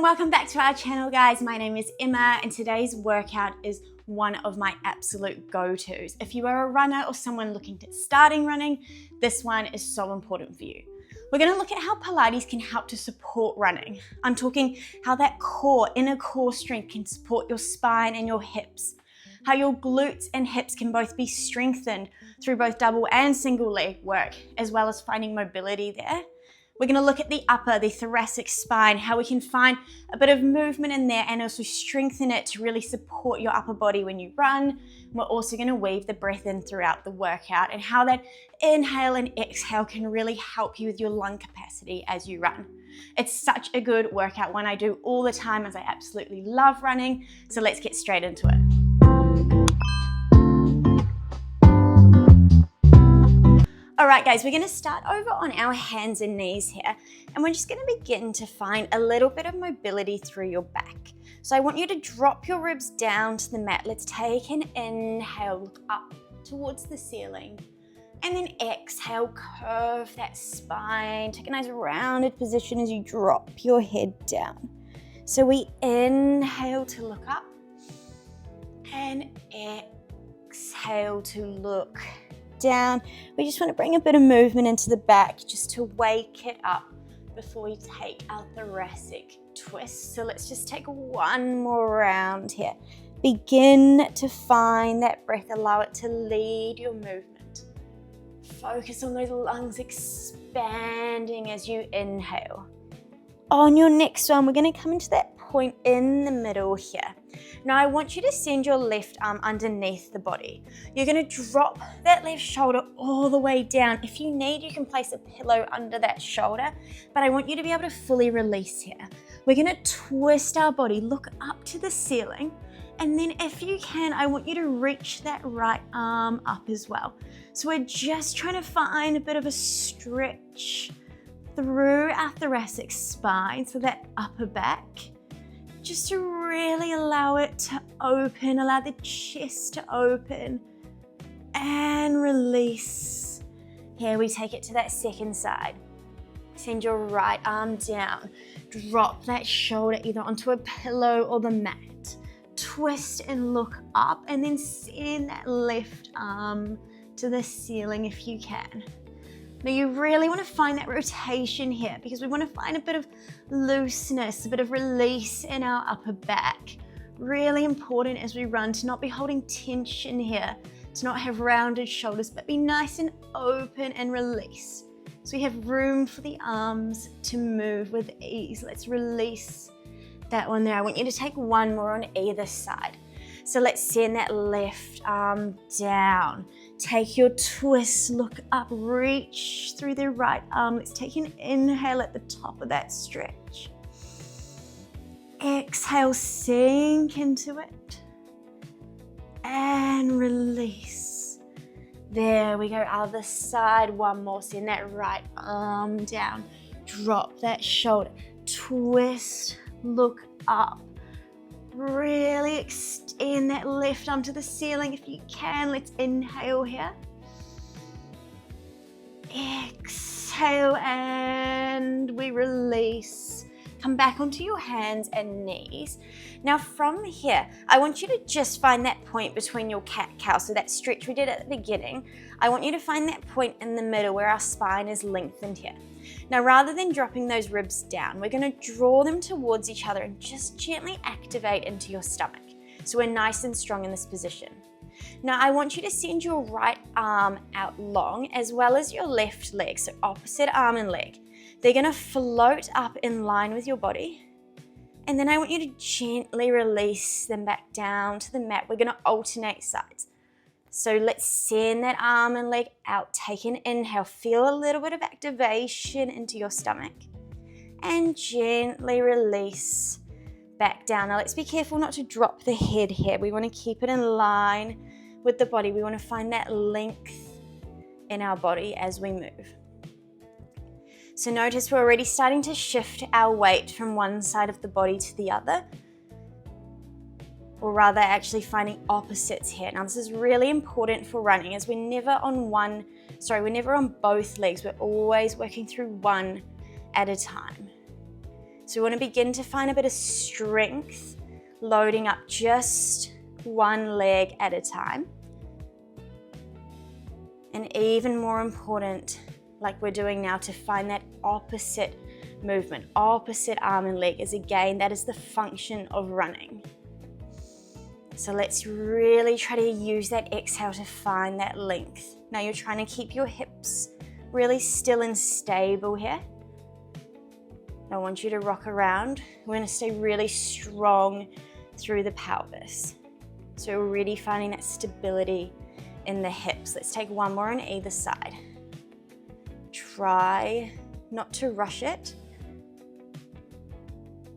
Welcome back to our channel, guys. My name is Emma and today's workout is one of my absolute go-tos. If you are a runner or someone looking at starting running, this one is so important for you. We're going to look at how Pilates can help to support running. I'm talking how that inner core strength can support your spine and your hips. How your glutes and hips can both be strengthened through both double and single leg work, as well as finding mobility there. We're going to look at the thoracic spine, how we can find a bit of movement in there and also strengthen it to really support your upper body when you run. We're also going to weave the breath in throughout the workout and how that inhale and exhale can really help you with your lung capacity as you run. It's such a good workout, one I do all the time as I absolutely love running. So let's get straight into it. All right, guys, we're going to start over on our hands and knees here, and we're just going to begin to find a little bit of mobility through your back. So I want you to drop your ribs down to the mat. Let's take an inhale, look up towards the ceiling, and then exhale, curve that spine. Take a nice rounded position as you drop your head down. So we inhale to look up, and exhale to look down. We just want to bring a bit of movement into the back just to wake it up before we take our thoracic twist. So let's just take one more round here. Begin to find that breath, allow it to lead your movement. Focus on those lungs expanding as you inhale. On your next one, we're going to come into that point in the middle here. Now I want you to send your left arm underneath the body. You're going to drop that left shoulder all the way down. If you need, you can place a pillow under that shoulder, but I want you to be able to fully release here. We're going to twist our body, look up to the ceiling, and then if you can, I want you to reach that right arm up as well. So we're just trying to find a bit of a stretch through our thoracic spine, so that upper back, just to really allow it to open, allow the chest to open and release. Here we take it to that second side. Send your right arm down, drop that shoulder either onto a pillow or the mat. Twist and look up, and then send that left arm to the ceiling if you can. Now you really want to find that rotation here because we want to find a bit of looseness, a bit of release in our upper back. Really important as we run to not be holding tension here, to not have rounded shoulders, but be nice and open and release. So we have room for the arms to move with ease. Let's release that one there. I want you to take one more on either side. So let's send that left arm down. Take your twist, look up, reach through the right arm. Let's take an inhale at the top of that stretch. Exhale, sink into it. And release. There we go, other side, one more. Send that right arm down. Drop that shoulder, twist, look up. Really extend that left arm to the ceiling if you can. Let's inhale here. Exhale and we release. Come back onto your hands and knees. Now from here, I want you to just find that point between your cat-cow. So that stretch we did at the beginning, I want you to find that point in the middle where our spine is lengthened here. Now, rather than dropping those ribs down, we're going to draw them towards each other and just gently activate into your stomach. So we're nice and strong in this position. Now, I want you to send your right arm out long as well as your left leg, so opposite arm and leg. They're going to float up in line with your body. And then I want you to gently release them back down to the mat. We're going to alternate sides. So let's send that arm and leg out. Take an inhale. Feel a little bit of activation into your stomach. And gently release back down. Now let's be careful not to drop the head here. We want to keep it in line with the body. We want to find that length in our body as we move. So notice we're already starting to shift our weight from one side of the body to the other. Or rather actually finding opposites here. Now this is really important for running as we're never on both legs. We're always working through one at a time. So we want to begin to find a bit of strength, loading up just one leg at a time. And even more important, like we're doing now, to find that opposite movement, opposite arm and leg, is again, that is the function of running. So let's really try to use that exhale to find that length. Now you're trying to keep your hips really still and stable here. I want you to rock around. We're going to stay really strong through the pelvis. So we're really finding that stability in the hips. Let's take one more on either side. Try not to rush it.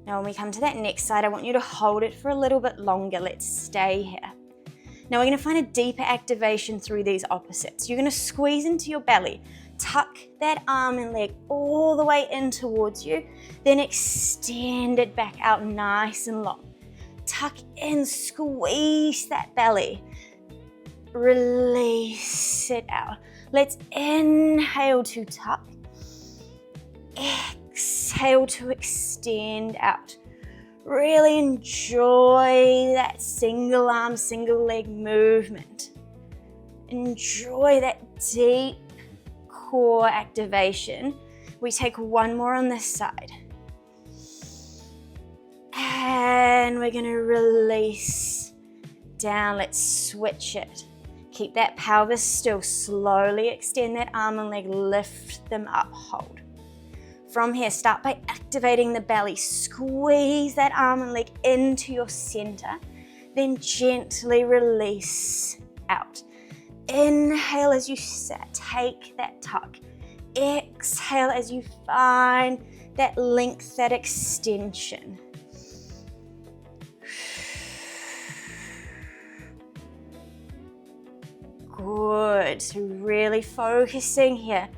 Now when we come to that next side, I want you to hold it for a little bit longer. Let's stay here. Now we're going to find a deeper activation through these opposites. You're going to squeeze into your belly, tuck that arm and leg all the way in towards you, then extend it back out nice and long. Tuck in, squeeze that belly. Release it out. Let's inhale to tuck. Exhale to extend out. Really enjoy that single arm, single leg movement. Enjoy that deep core activation. We take one more on this side. And we're going to release down. Let's switch it. Keep that pelvis still. Slowly extend that arm and leg. Lift them up. Hold. From here, start by activating the belly. Squeeze that arm and leg into your center. Then gently release out. Inhale as you take that tuck. Exhale as you find that length, that extension. Good. So really focusing here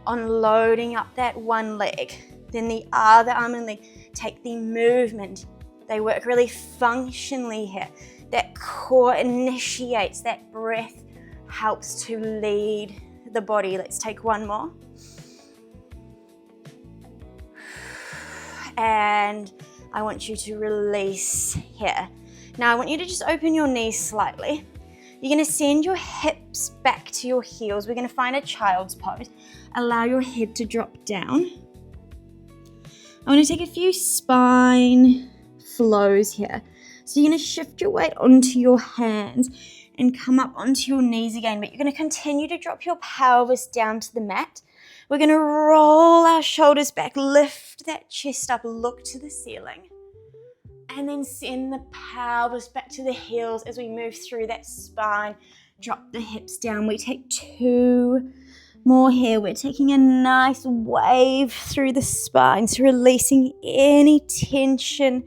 on loading up that one leg. Then the other arm and leg. Take the movement. They work really functionally here. That core initiates, that breath helps to lead the body. Let's take one more. And I want you to release here. Now I want you to just open your knees slightly. You're going to send your hips back to your heels. We're going to find a child's pose. Allow your head to drop down. I want to take a few spine flows here. So you're going to shift your weight onto your hands and come up onto your knees again, but you're going to continue to drop your pelvis down to the mat. We're going to roll our shoulders back, lift that chest up, look to the ceiling, and then send the pelvis back to the heels as we move through that spine. Drop the hips down. We take two more here. We're taking a nice wave through the spine, so releasing any tension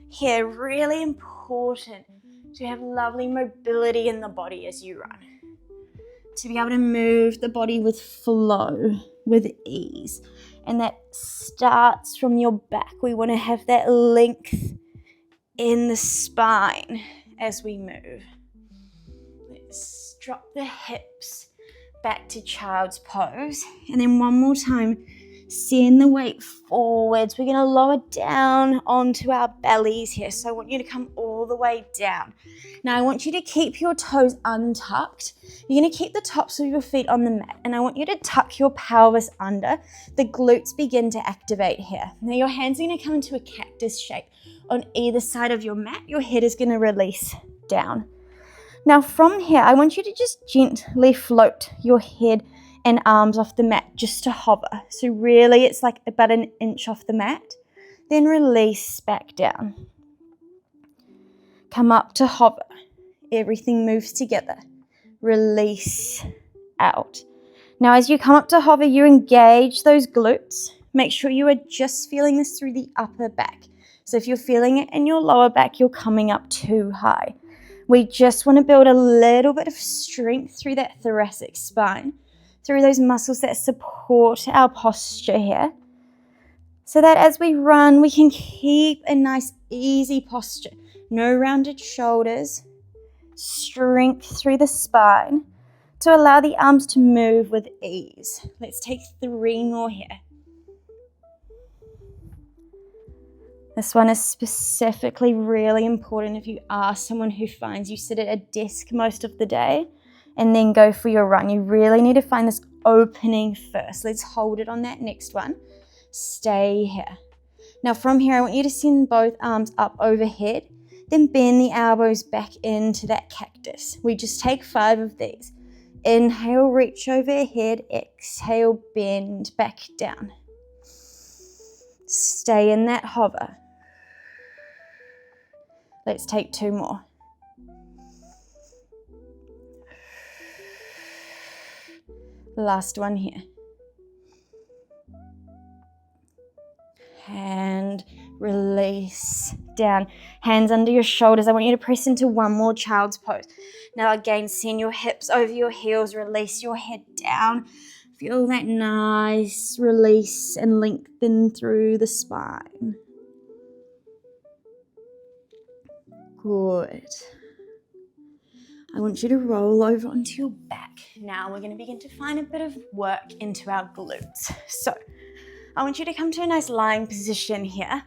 here. Really important to have lovely mobility in the body as you run. To be able to move the body with flow, with ease. And that starts from your back. We want to have that length in the spine as we move. Let's drop the hips back to child's pose. And then one more time, send the weight forwards. We're going to lower down onto our bellies here. So I want you to come all the way down. Now I want you to keep your toes untucked. You're going to keep the tops of your feet on the mat. And I want you to tuck your pelvis under. The glutes begin to activate here. Now your hands are going to come into a cactus shape on either side of your mat. Your head is going to release down. Now from here, I want you to just gently float your head and arms off the mat just to hover. So really it's like about an inch off the mat. Then release back down. Come up to hover. Everything moves together. Release out. Now as you come up to hover, you engage those glutes. Make sure you are just feeling this through the upper back. So if you're feeling it in your lower back, you're coming up too high. We just want to build a little bit of strength through that thoracic spine, through those muscles that support our posture here, so that as we run, we can keep a nice, easy posture. No rounded shoulders, strength through the spine to allow the arms to move with ease. Let's take 3 more here. This one is specifically really important if you are someone who finds you sit at a desk most of the day and then go for your run. You really need to find this opening first. Let's hold it on that next one. Stay here. Now from here, I want you to send both arms up overhead, then bend the elbows back into that cactus. We just take 5 of these. Inhale, reach overhead. Exhale, bend back down. Stay in that hover. Let's take 2 more. Last one here. And release down. Hands under your shoulders. I want you to press into one more child's pose. Now again, send your hips over your heels. Release your head down. Feel that nice release and lengthen through the spine. Good. I want you to roll over onto your back. Now we're going to begin to find a bit of work into our glutes. So I want you to come to a nice lying position here.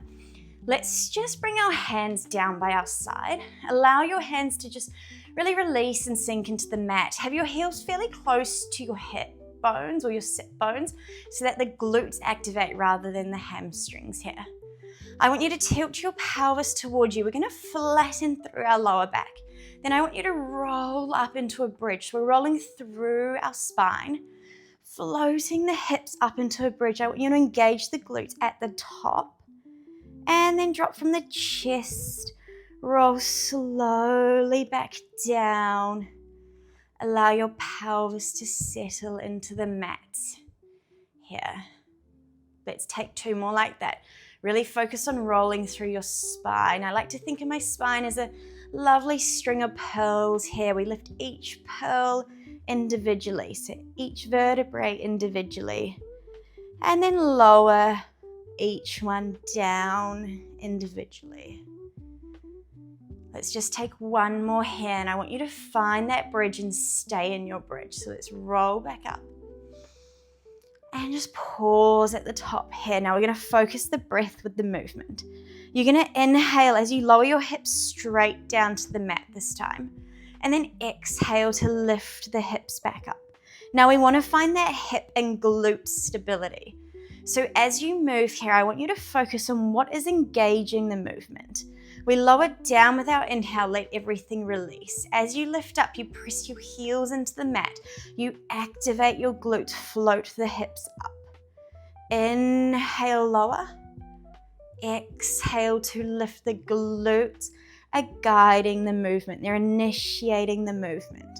Let's just bring our hands down by our side. Allow your hands to just really release and sink into the mat. Have your heels fairly close to your hip bones or your sit bones so that the glutes activate rather than the hamstrings here. I want you to tilt your pelvis towards you. We're going to flatten through our lower back. Then I want you to roll up into a bridge. So we're rolling through our spine, floating the hips up into a bridge. I want you to engage the glutes at the top and then drop from the chest. Roll slowly back down. Allow your pelvis to settle into the mat here. Let's take 2 more like that. Really focus on rolling through your spine. I like to think of my spine as a lovely string of pearls here. We lift each pearl individually, so each vertebrae individually, and then lower each one down individually. Let's just take 1 more here, and I want you to find that bridge and stay in your bridge. So let's roll back up. And just pause at the top here. Now we're going to focus the breath with the movement. You're going to inhale as you lower your hips straight down to the mat this time. And then exhale to lift the hips back up. Now we want to find that hip and glute stability. So as you move here, I want you to focus on what is engaging the movement. We lower down with our inhale, let everything release. As you lift up, you press your heels into the mat. You activate your glutes, float the hips up. Inhale, lower. Exhale to lift the glutes, are guiding the movement. They're initiating the movement.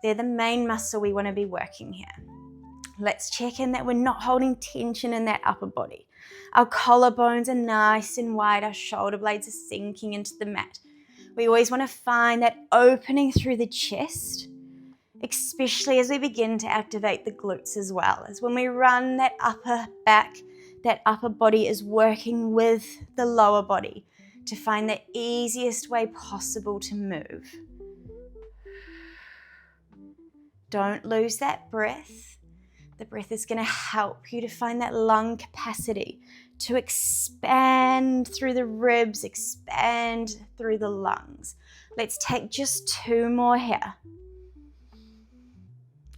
They're the main muscle we want to be working here. Let's check in that we're not holding tension in that upper body. Our collarbones are nice and wide. Our shoulder blades are sinking into the mat. We always want to find that opening through the chest, especially as we begin to activate the glutes as well. As when we run, that upper back, that upper body is working with the lower body to find the easiest way possible to move. Don't lose that breath. The breath is going to help you to find that lung capacity to expand through the ribs, expand through the lungs. Let's take just 2 more here.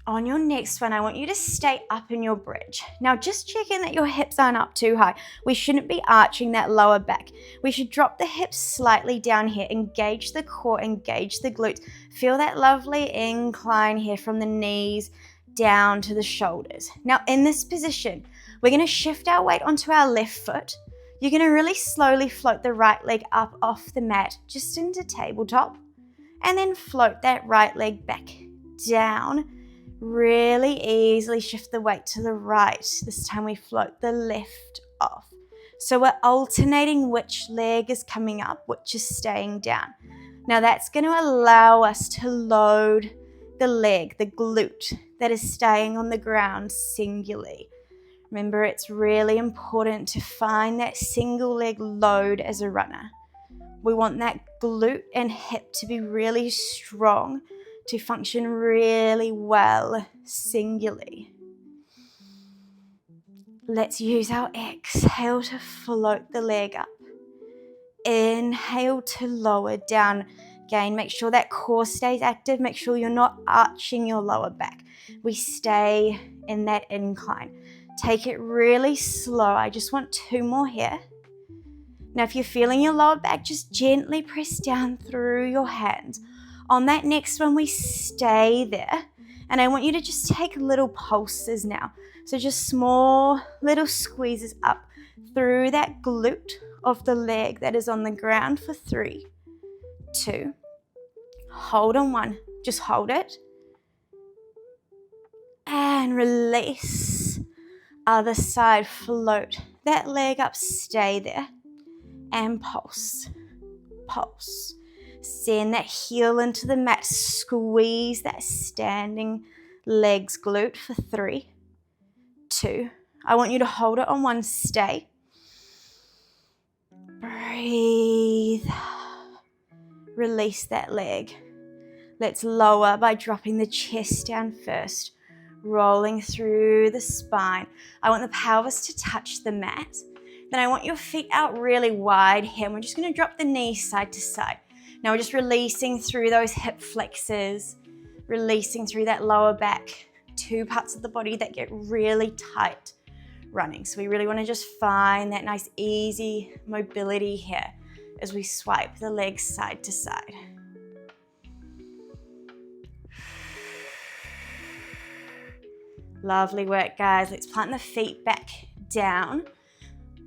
On your next one, I want you to stay up in your bridge. Now just check in that your hips aren't up too high. We shouldn't be arching that lower back. We should drop the hips slightly down here. Engage the core, engage the glutes. Feel that lovely incline here from the knees down to the shoulders. Now in this position, we're going to shift our weight onto our left foot. You're going to really slowly float the right leg up off the mat, just into tabletop, and then float that right leg back down. Really easily shift the weight to the right. This time we float the left off. So we're alternating which leg is coming up, which is staying down. Now that's going to allow us to load the leg, the glute, that is staying on the ground singularly. Remember, it's really important to find that single leg load as a runner. We want that glute and hip to be really strong, to function really well singularly. Let's use our exhale to float the leg up. Inhale to lower down. Again, make sure that core stays active. Make sure you're not arching your lower back. We stay in that incline. Take it really slow. I just want 2 more here. Now, if you're feeling your lower back, just gently press down through your hands. On that next one, we stay there. And I want you to just take little pulses now. So just small little squeezes up through that glute of the leg that is on the ground for 3, 2. Hold on 1. Just hold it. And release. Other side, float that leg up, stay there. And pulse. Pulse. Send that heel into the mat. Squeeze that standing legs glute for 3, 2. I want you to hold it on 1. Stay. Breathe. Release that leg. Let's lower by dropping the chest down first. Rolling through the spine. I want the pelvis to touch the mat. Then I want your feet out really wide here. And we're just going to drop the knees side to side. Now we're just releasing through those hip flexors, releasing through that lower back, 2 parts of the body that get really tight running. So we really want to just find that nice easy mobility here as we swipe the legs side to side. Lovely work, guys. Let's plant the feet back down.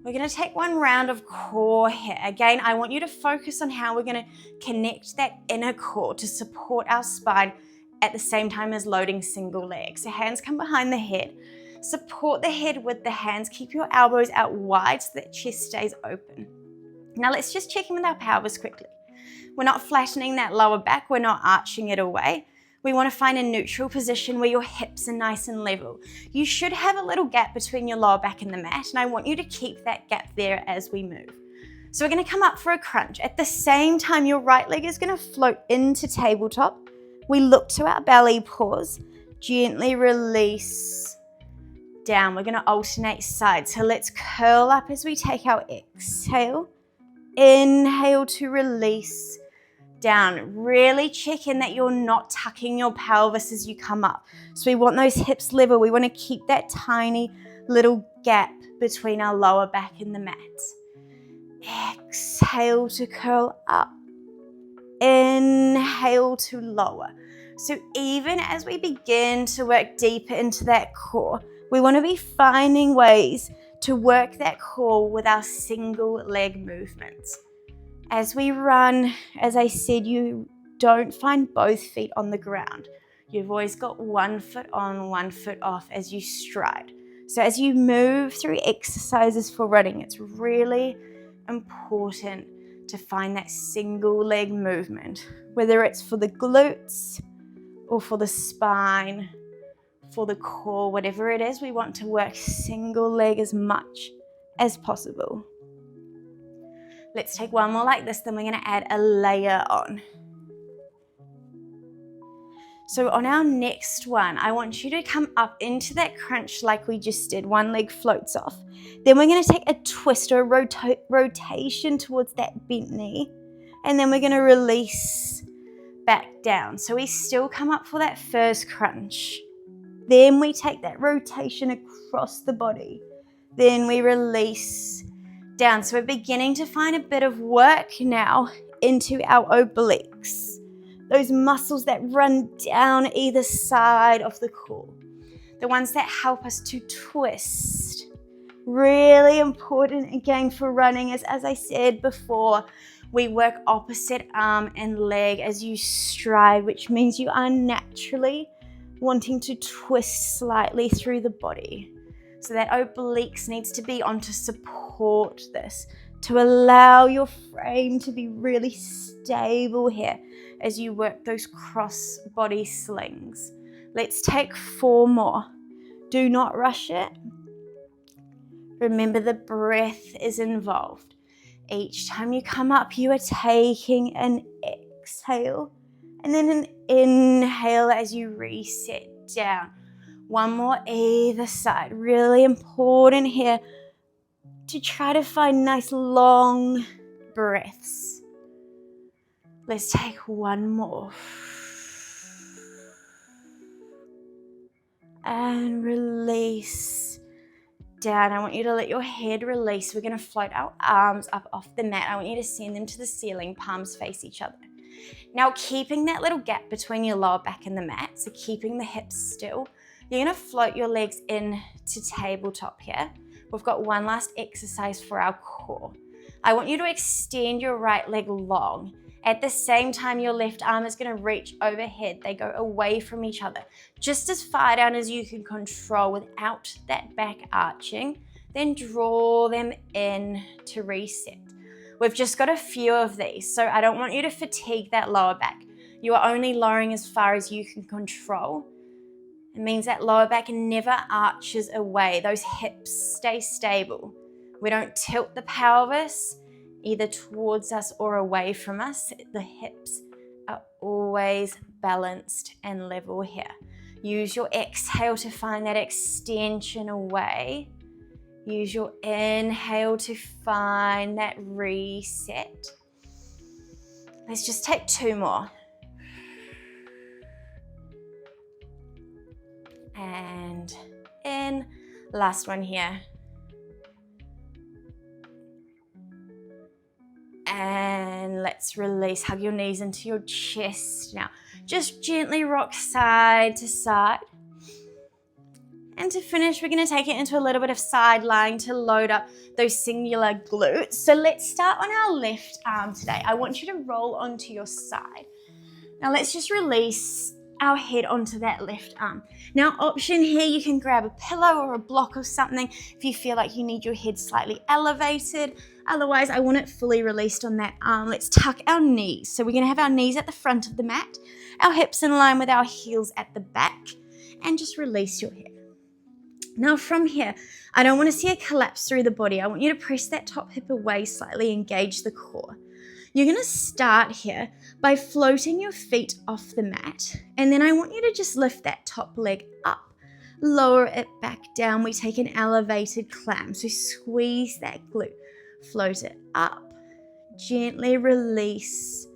We're going to take 1 round of core here. Again, I want you to focus on how we're going to connect that inner core to support our spine at the same time as loading single leg. So hands come behind the head. Support the head with the hands. Keep your elbows out wide so that chest stays open. Now let's just check in with our pelvis quickly. We're not flattening that lower back. We're not arching it away. We want to find a neutral position where your hips are nice and level. You should have a little gap between your lower back and the mat, and I want you to keep that gap there as we move. So we're going to come up for a crunch. At the same time, your right leg is going to float into tabletop. We look to our belly, pause, gently release down. We're going to alternate sides. So let's curl up as we take our exhale. Inhale to release down. Really check in that you're not tucking your pelvis as you come up. So we want those hips level. We want to keep that tiny little gap between our lower back and the mat. Exhale to curl up. Inhale to lower. So even as we begin to work deeper into that core, we want to be finding ways to work that core with our single leg movements. As we run, as I said, you don't find both feet on the ground. You've always got 1 foot on, 1 foot off as you stride. So as you move through exercises for running, it's really important to find that single leg movement, whether it's for the glutes or for the spine, for the core, whatever it is, we want to work single leg as much as possible. Let's take 1 more like this, then we're going to add a layer on. So on our next one, I want you to come up into that crunch like we just did. 1 leg floats off. Then we're going to take a twist or a rotation towards that bent knee. And then we're going to release back down. So we still come up for that first crunch. Then we take that rotation across the body. Then we release down. So we're beginning to find a bit of work now into our obliques. Those muscles that run down either side of the core. The ones that help us to twist. Really important again for running, as I said before, we work opposite arm and leg as you stride, which means you are naturally wanting to twist slightly through the body. So that obliques needs to be on to support this, to allow your frame to be really stable here as you work those cross body slings. Let's take 4 more. Do not rush it. Remember, the breath is involved. Each time you come up, you are taking an exhale and then an inhale as you reset down. 1 more either side. Really important here to try to find nice long deep breaths. Let's take one more. And release down. I want you to let your head release. We're going to float our arms up off the mat. I want you to send them to the ceiling, palms face each other. Now, keeping that little gap between your lower back and the mat, so keeping the hips still, you're going to float your legs in to tabletop here. We've got one last exercise for our core. I want you to extend your right leg long. At the same time, your left arm is going to reach overhead. They go away from each other, just as far down as you can control without that back arching. Then draw them in to reset. We've just got a few of these, so I don't want you to fatigue that lower back. You are only lowering as far as you can control. It means that lower back never arches away. Those hips stay stable. We don't tilt the pelvis either towards us or away from us. The hips are always balanced and level here. Use your exhale to find that extension away. Use your inhale to find that reset. Let's just take two more. And in. Last one here. And let's release. Hug your knees into your chest. Now, just gently rock side to side. And to finish, we're going to take it into a little bit of side lying to load up those singular glutes. So let's start on our left arm today. I want you to roll onto your side. Now let's just release our head onto that left arm. Now, option here, you can grab a pillow or a block or something if you feel like you need your head slightly elevated. Otherwise, I want it fully released on that arm. Let's tuck our knees. So we're going to have our knees at the front of the mat, our hips in line with our heels at the back, and just release your head. Now from here, I don't want to see a collapse through the body. I want you to press that top hip away slightly, engage the core. You're going to start here by floating your feet off the mat, and then I want you to just lift that top leg up, lower it back down. We take an elevated clam, so squeeze that glute, float it up, gently release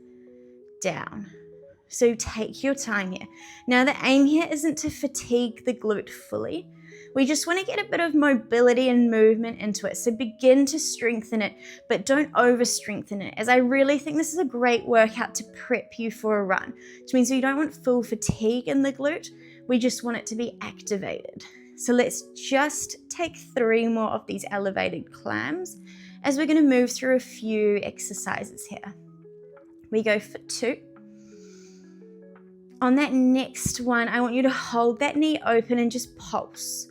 down. So take your time here. Now the aim here isn't to fatigue the glute fully. We just want to get a bit of mobility and movement into it. So begin to strengthen it, but don't over strengthen it, as I really think this is a great workout to prep you for a run, which means we don't want full fatigue in the glute. We just want it to be activated. So let's just take 3 more of these elevated clams as we're going to move through a few exercises here. We go for 2. On that next one, I want you to hold that knee open and just pulse.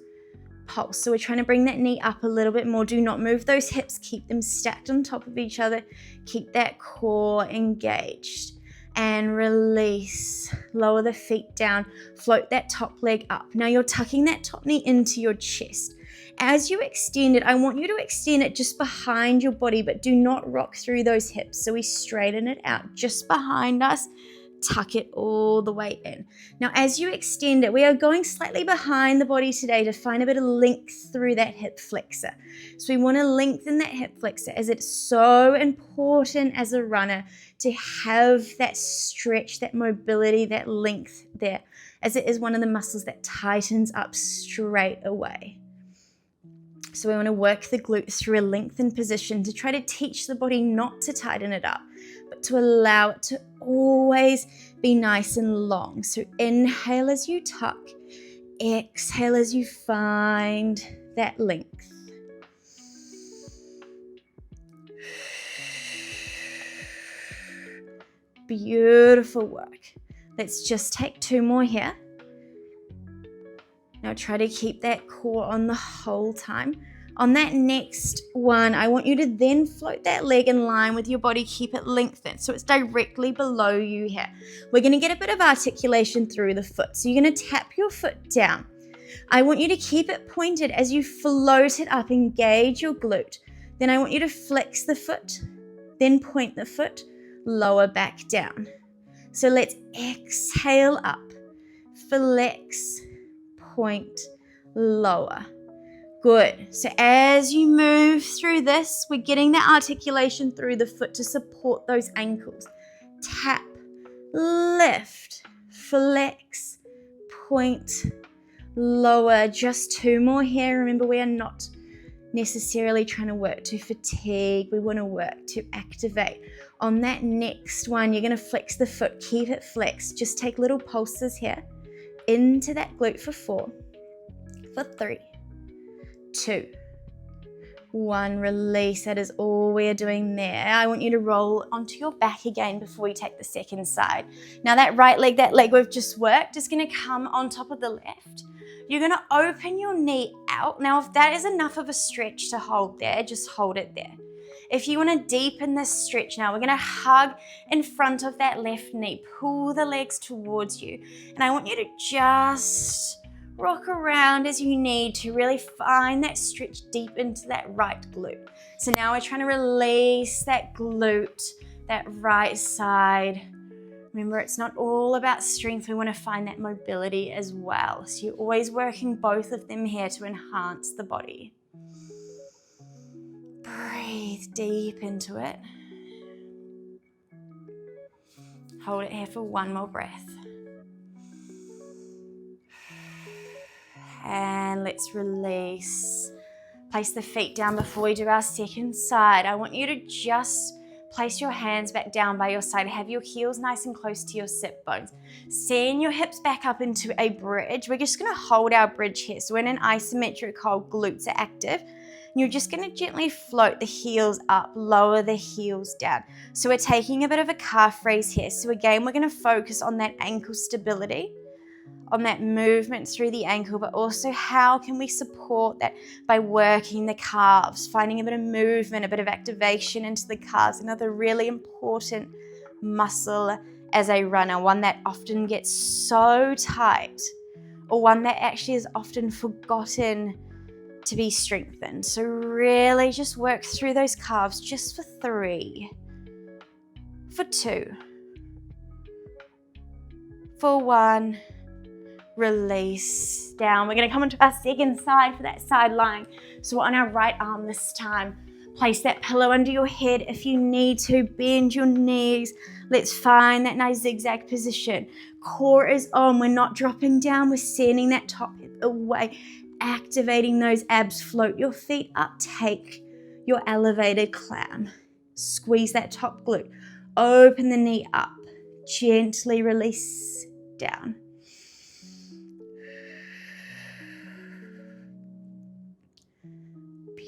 So we're trying to bring that knee up a little bit more. Do not move those hips. Keep them stacked on top of each other. Keep that core engaged. And release. Lower the feet down. Float that top leg up. Now you're tucking that top knee into your chest. As you extend it, I want you to extend it just behind your body, but do not rock through those hips. So we straighten it out just behind us. Tuck it all the way in. Now, as you extend it, we are going slightly behind the body today to find a bit of length through that hip flexor. So we want to lengthen that hip flexor, as it's so important as a runner to have that stretch, that mobility, that length there, as it is one of the muscles that tightens up straight away. So we want to work the glutes through a lengthened position to try to teach the body not to tighten it up, but to allow it to always be nice and long. So inhale as you tuck, exhale as you find that length. Beautiful work. Let's just take 2 more here. Now try to keep that core on the whole time. On that next one, I want you to then float that leg in line with your body. Keep it lengthened so it's directly below you here. We're going to get a bit of articulation through the foot. So you're going to tap your foot down. I want you to keep it pointed as you float it up. Engage your glute. Then I want you to flex the foot, then point the foot, lower back down. So let's exhale up, flex, point, lower. Good. So as you move through this, we're getting that articulation through the foot to support those ankles. Tap, lift, flex, point, lower. Just 2 more here. Remember, we are not necessarily trying to work to fatigue. We want to work to activate. On that next one, you're going to flex the foot. Keep it flexed. Just take little pulses here into that glute for 4, for 3, 2, 1. Release. That is all we are doing there. I want you to roll onto your back again before we take the second side. Now that right leg, that leg we've just worked, is going to come on top of the left. You're going to open your knee out. Now, if that is enough of a stretch to hold there, just hold it there. If you want to deepen this stretch now, we're going to hug in front of that left knee. Pull the legs towards you. And I want you to just rock around as you need to really find that stretch deep into that right glute. So now we're trying to release that glute, that right side. Remember, it's not all about strength. We want to find that mobility as well. So you're always working both of them here to enhance the body. Breathe deep into it. Hold it here for 1 more breath. And let's release. Place the feet down before we do our second side. I want you to just place your hands back down by your side. Have your heels nice and close to your sit bones. Send your hips back up into a bridge. We're just going to hold our bridge here. So in an isometric hold, glutes are active. And you're just going to gently float the heels up, lower the heels down. So we're taking a bit of a calf raise here. So again, we're going to focus on that ankle stability, on that movement through the ankle, but also how can we support that by working the calves, finding a bit of movement, a bit of activation into the calves. Another really important muscle as a runner, one that often gets so tight, or one that actually is often forgotten to be strengthened. So really just work through those calves just for 3, for 2, for 1. Release down. We're going to come onto our second side for that side lying. So we're on our right arm this time. Place that pillow under your head if you need to. Bend your knees. Let's find that nice zigzag position. Core is on. We're not dropping down. We're sending that top hip away. Activating those abs. Float your feet up. Take your elevated clown. Squeeze that top glute. Open the knee up. Gently release down.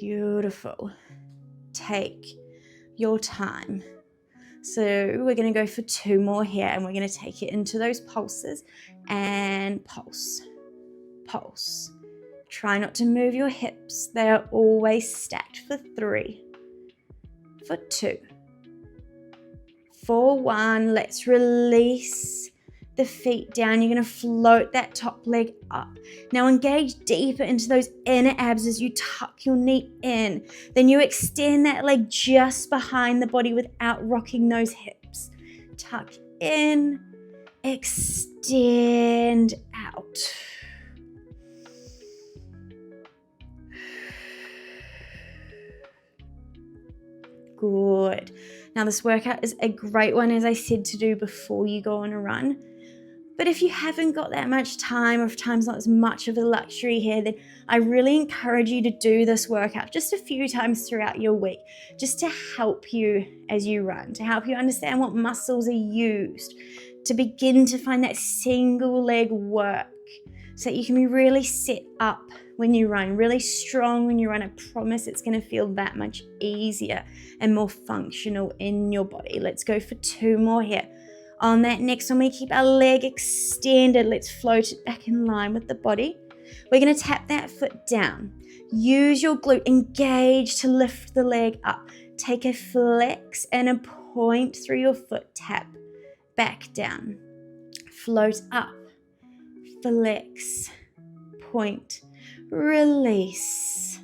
Beautiful. Take your time. So we're going to go for 2 more here, and we're going to take it into those pulses and pulse, pulse. Try not to move your hips. They are always stacked for 3, for 2, for 1. Let's release the feet down. You're going to float that top leg up. Now engage deeper into those inner abs as you tuck your knee in. Then you extend that leg just behind the body without rocking those hips. Tuck in, extend out. Good. Now this workout is a great one, as I said, to do before you go on a run. But if you haven't got that much time, or if time's not as much of a luxury here, then I really encourage you to do this workout just a few times throughout your week, just to help you as you run, to help you understand what muscles are used, to begin to find that single leg work so that you can be really set up when you run, really strong when you run. I promise it's going to feel that much easier and more functional in your body. Let's go for 2 more here. On that next one, we keep our leg extended. Let's float it back in line with the body. We're going to tap that foot down. Use your glute, engage to lift the leg up. Take a flex and a point through your foot. Tap back down. Float up. Flex. Point. Release.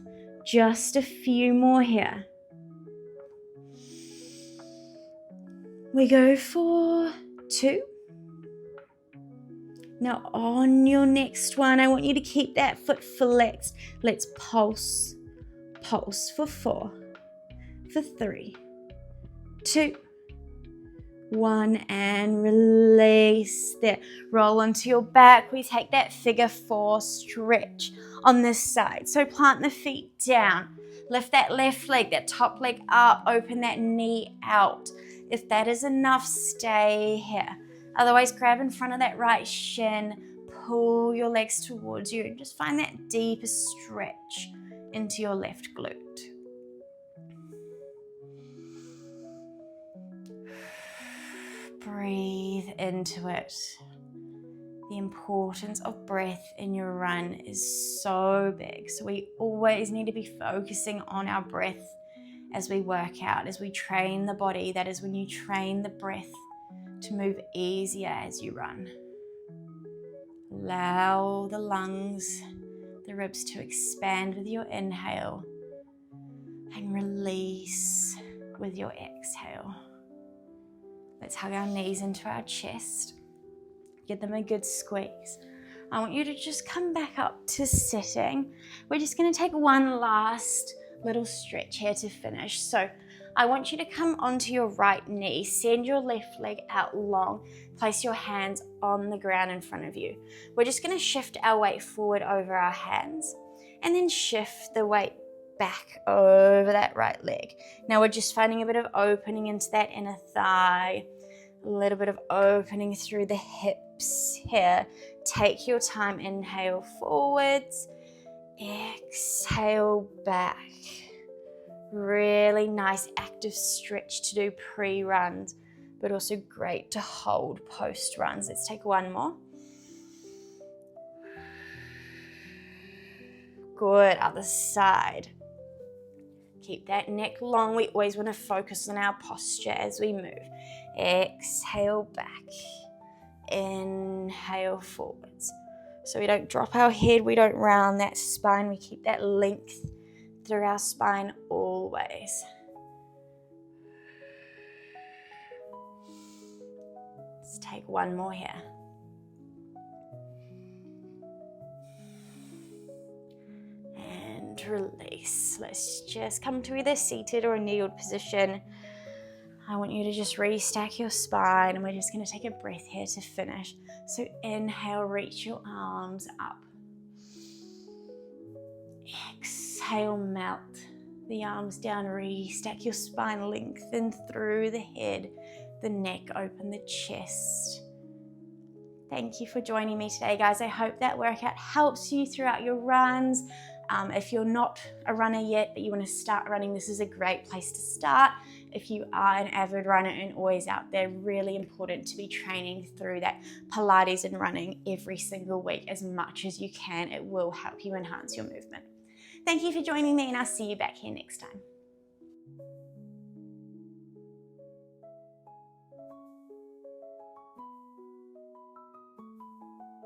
Just a few more here. We go for 2, Now on your next one, I want you to keep that foot flexed. Let's pulse. Pulse for 4, for 3, 2, 1, and release there. Roll onto your back. We take that figure 4 stretch on this side. So plant the feet down. Lift that left leg, that top leg up. Open that knee out. If that is enough, stay here. Otherwise, grab in front of that right shin. Pull your legs towards you and just find that deeper stretch into your left glute. Breathe into it. The importance of breath in your run is so big. So we always need to be focusing on our breath as we work out, as we train the body. That is when you train the breath to move easier as you run. Allow the lungs, the ribs to expand with your inhale and release with your exhale. Let's hug our knees into our chest. Give them a good squeeze. I want you to just come back up to sitting. We're just going to take one last little stretch here to finish. So I want you to come onto your right knee, send your left leg out long, place your hands on the ground in front of you. We're just going to shift our weight forward over our hands and then shift the weight back over that right leg. Now we're just finding a bit of opening into that inner thigh, a little bit of opening through the hips here. Take your time, inhale forwards, exhale back. Really nice active stretch to do pre-runs, but also great to hold post-runs. Let's take one more. Good, other side. Keep that neck long. We always want to focus on our posture as we move. Exhale back. Inhale forwards. So we don't drop our head, we don't round that spine. We keep that length through our spine always. Let's take one more here. And release. Let's just come to either seated or a kneeled position. I want you to just restack your spine, and we're just going to take a breath here to finish. So inhale, reach your arms up. Exhale, melt the arms down, restack your spine, lengthen through the head, the neck, open the chest. Thank you for joining me today, guys. I hope that workout helps you throughout your runs. If you're not a runner yet, but you want to start running, this is a great place to start. If you are an avid runner and always out there, really important to be training through that Pilates and running every single week as much as you can. It will help you enhance your movement. Thank you for joining me, and I'll see you back here next time.